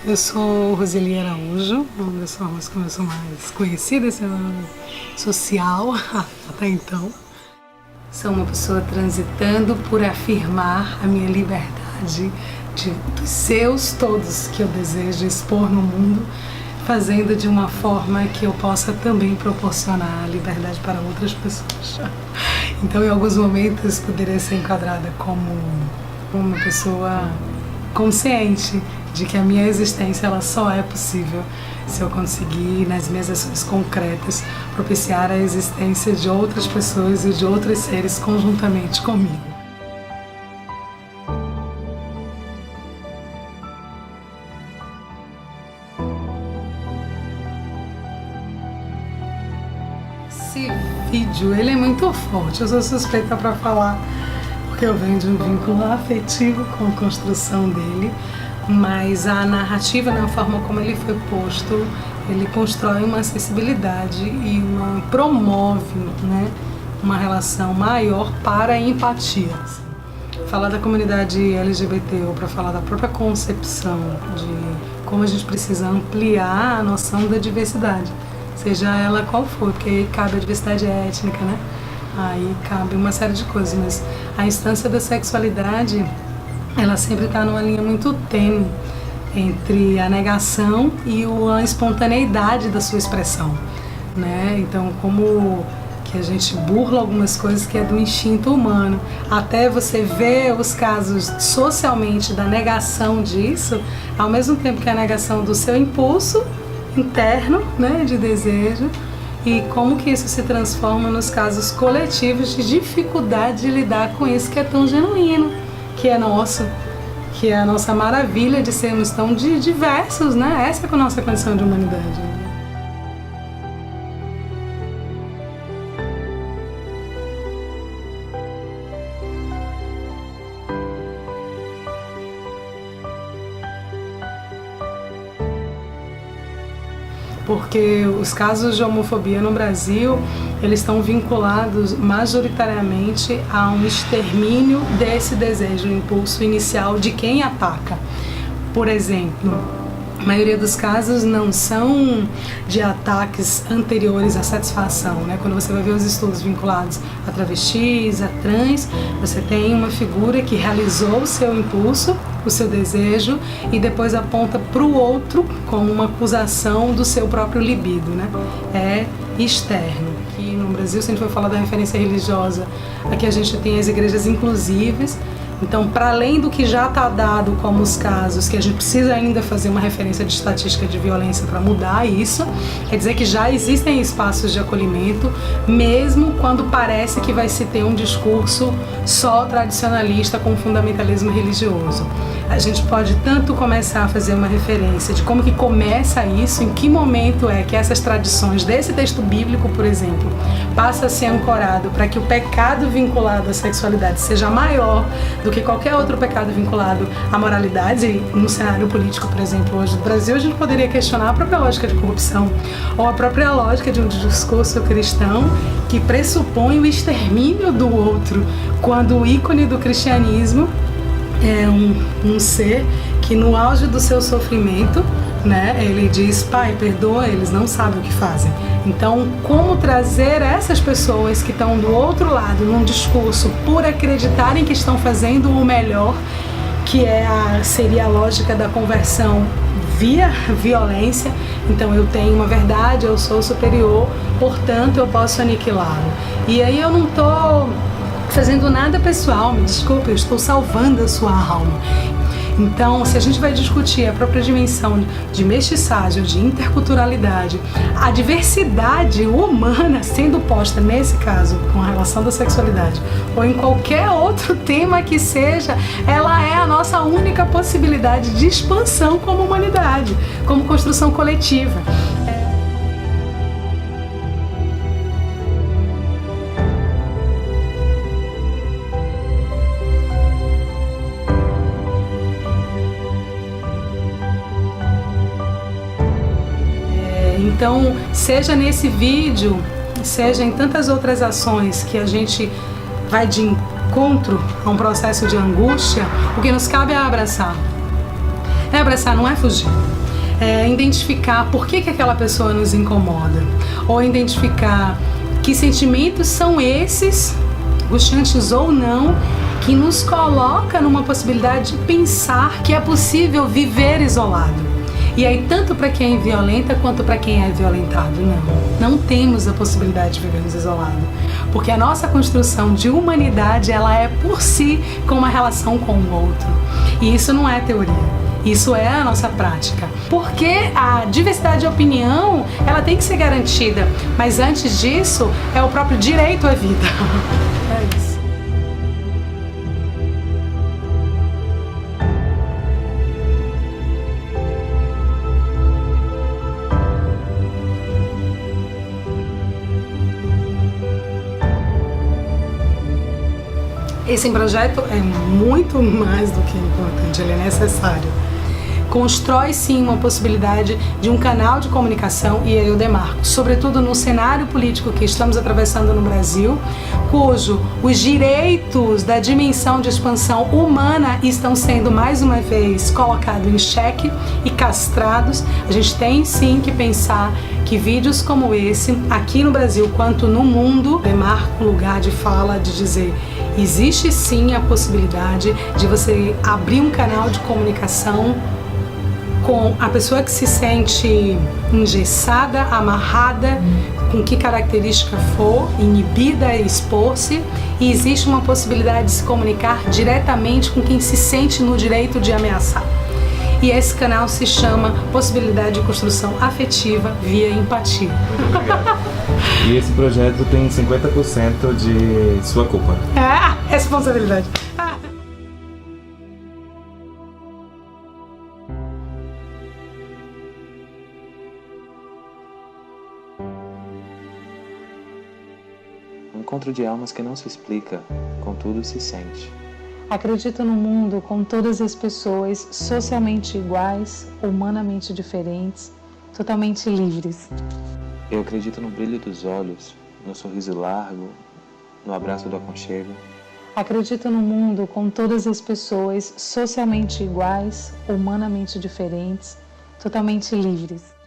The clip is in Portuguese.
Eu sou Roseli Araújo, uma das formas como eu sou mais conhecida, esse é meu nome social até então. Sou uma pessoa transitando por afirmar a minha liberdade dos seus todos que eu desejo expor no mundo, fazendo de uma forma que eu possa também proporcionar liberdade para outras pessoas. Então, em alguns momentos, poderia ser enquadrada como uma pessoa consciente de que a minha existência ela só é possível se eu conseguir, nas minhas ações concretas, propiciar a existência de outras pessoas e de outros seres conjuntamente comigo. Esse vídeo, ele é muito forte, eu sou suspeita para falar, porque eu venho de um vínculo afetivo com a construção dele, mas a narrativa, na forma como ele foi posto, ele constrói uma acessibilidade e promove, né, uma relação maior para a empatia. Falar da comunidade LGBT ou para falar da própria concepção de como a gente precisa ampliar a noção da diversidade, seja ela qual for, porque aí cabe a diversidade étnica, né? Aí cabe uma série de coisas, mas a instância da sexualidade ela sempre está numa linha muito tênue entre a negação e a espontaneidade da sua expressão, né? Então, como que a gente burla algumas coisas que é do instinto humano, até você ver os casos socialmente da negação disso, ao mesmo tempo que a negação do seu impulso interno, né, de desejo, e como que isso se transforma nos casos coletivos de dificuldade de lidar com isso que é tão genuíno, que é nosso, que é a nossa maravilha de sermos tão diversos, né? Essa é a nossa condição de humanidade. Porque os casos de homofobia no Brasil, eles estão vinculados majoritariamente a um extermínio desse desejo, o impulso inicial de quem ataca. Por exemplo, a maioria dos casos não são de ataques anteriores à satisfação, né? Quando você vai ver os estudos vinculados a travestis, a trans, você tem uma figura que realizou o seu impulso, o seu desejo, e depois aponta para o outro como uma acusação do seu próprio libido, né? É externo. Aqui no Brasil, se a gente for falar da referência religiosa, aqui a gente tem as igrejas inclusivas. Então, para além do que já está dado como os casos, que a gente precisa ainda fazer uma referência de estatística de violência para mudar isso, quer dizer que já existem espaços de acolhimento, mesmo quando parece que vai se ter um discurso só tradicionalista com fundamentalismo religioso. A gente pode tanto começar a fazer uma referência de como que começa isso, em que momento é que essas tradições desse texto bíblico, por exemplo, passa a ser ancorado para que o pecado vinculado à sexualidade seja maior do que qualquer outro pecado vinculado à moralidade. No cenário político, por exemplo, hoje no Brasil, a gente poderia questionar a própria lógica de corrupção ou a própria lógica de um discurso cristão que pressupõe o extermínio do outro, quando o ícone do cristianismo é um ser que no auge do seu sofrimento, né, ele diz: Pai, perdoa, eles não sabem o que fazem. Então, como trazer essas pessoas que estão do outro lado num discurso por acreditarem que estão fazendo o melhor, que seria a lógica da conversão via violência. Então, eu tenho uma verdade, eu sou superior, portanto eu posso aniquilá-lo. E aí eu não estou fazendo nada pessoal, me desculpe, eu estou salvando a sua alma. Então, se a gente vai discutir a própria dimensão de mestiçagem, de interculturalidade, a diversidade humana sendo posta, nesse caso, com a relação da sexualidade, ou em qualquer outro tema que seja, ela é a nossa única possibilidade de expansão como humanidade, como construção coletiva. Então, seja nesse vídeo, seja em tantas outras ações que a gente vai de encontro a um processo de angústia, o que nos cabe é abraçar. É abraçar, não é fugir. É identificar por que aquela pessoa nos incomoda. Ou identificar que sentimentos são esses, angustiantes ou não, que nos coloca numa possibilidade de pensar que é possível viver isolado. E aí, tanto para quem é violenta quanto para quem é violentado, não temos a possibilidade de vivermos isolados. Porque a nossa construção de humanidade, ela é por si com uma relação com o outro. E isso não é teoria, isso é a nossa prática. Porque a diversidade de opinião, ela tem que ser garantida, mas antes disso, é o próprio direito à vida. É isso. Esse projeto é muito mais do que importante, ele é necessário. Constrói sim uma possibilidade de um canal de comunicação, e aí eu demarco, sobretudo no cenário político que estamos atravessando no Brasil, cujo os direitos da dimensão de expansão humana estão sendo mais uma vez colocados em xeque e castrados. A gente tem sim que pensar que vídeos como esse, aqui no Brasil quanto no mundo, demarca um lugar de fala, de dizer: existe sim a possibilidade de você abrir um canal de comunicação com a pessoa que se sente engessada, amarrada, com que característica for, inibida e expor-se, e existe uma possibilidade de se comunicar diretamente com quem se sente no direito de ameaçar. E esse canal se chama Possibilidade de Construção Afetiva via Empatia. Obrigado. E esse projeto tem 50% de sua culpa. É, responsabilidade. Um encontro de almas que não se explica, contudo se sente. Acredito no mundo com todas as pessoas socialmente iguais, humanamente diferentes, totalmente livres. Eu acredito no brilho dos olhos, no sorriso largo, no abraço do aconchego. Acredito no mundo com todas as pessoas socialmente iguais, humanamente diferentes, totalmente livres.